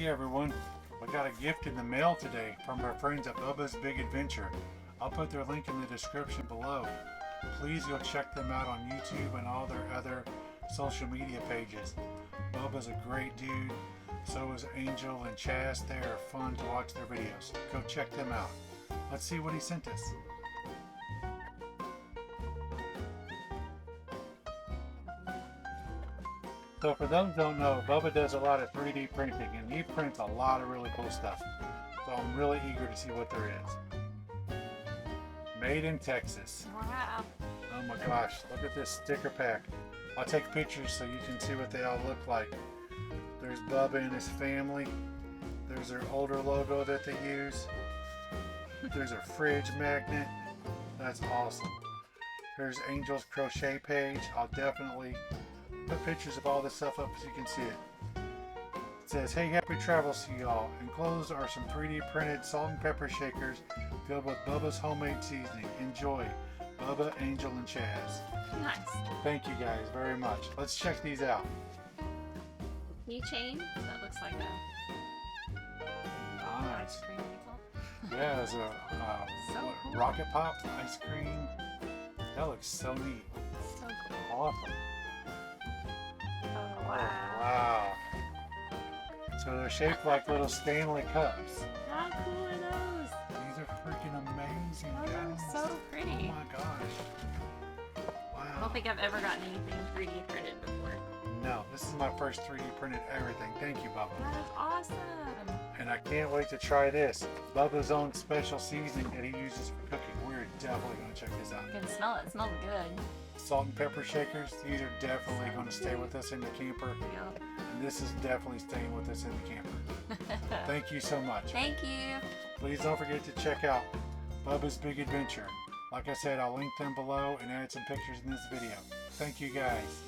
Hey everyone, we got a gift in the mail today from our friends at Bubba's Big Adventure. I'll put their link in the description below. Please go check them out on YouTube and all their other social media pages. Bubba's a great dude, so is Angel and Chaz. They are fun to watch their videos. Go check them out. Let's see what he sent us. So for those who don't know, Bubba does a lot of 3D printing and he prints a lot of really cool stuff. So I'm really eager to see what there is. Made in Texas. Wow. Oh my gosh, look at this sticker pack. I'll take pictures so you can see what they all look like. There's Bubba and his family. There's their older logo that they use. There's a fridge magnet. That's awesome. Here's Angel's crochet page. I'll definitely put pictures of all this stuff up so you can see it. It says, hey, happy travels to y'all. Enclosed are some 3D printed salt and pepper shakers filled with Bubba's homemade seasoning. Enjoy. Bubba, Angel, and Chaz. Nice. Thank you guys very much. Let's check these out. Keychain? That looks like a Nice. ice cream nickel. Yeah, there's a So cool. Rocket Pop ice cream. That looks so neat. So cool. Awesome. Oh, wow. Wow. So they're shaped like little Stanley cups. How cool are those? These are freaking amazing, Those are guys. so Oh pretty. my gosh. I Wow. don't think I've ever gotten anything 3D printed before. No, this is my first 3D printed everything. Thank you, Bubba. That is awesome. And I can't wait to try this. Bubba's own special seasoning that he uses for cooking. We're definitely going to check this out. You can smell it. It smells good. Salt and pepper shakers. These are definitely going to stay with us in the camper. Yep. And this is definitely staying with us in the camper. Thank you so much. Thank you. Please don't forget to check out Bubba's Big Adventure. Like I said, I'll link them below and add some pictures in this video. Thank you guys.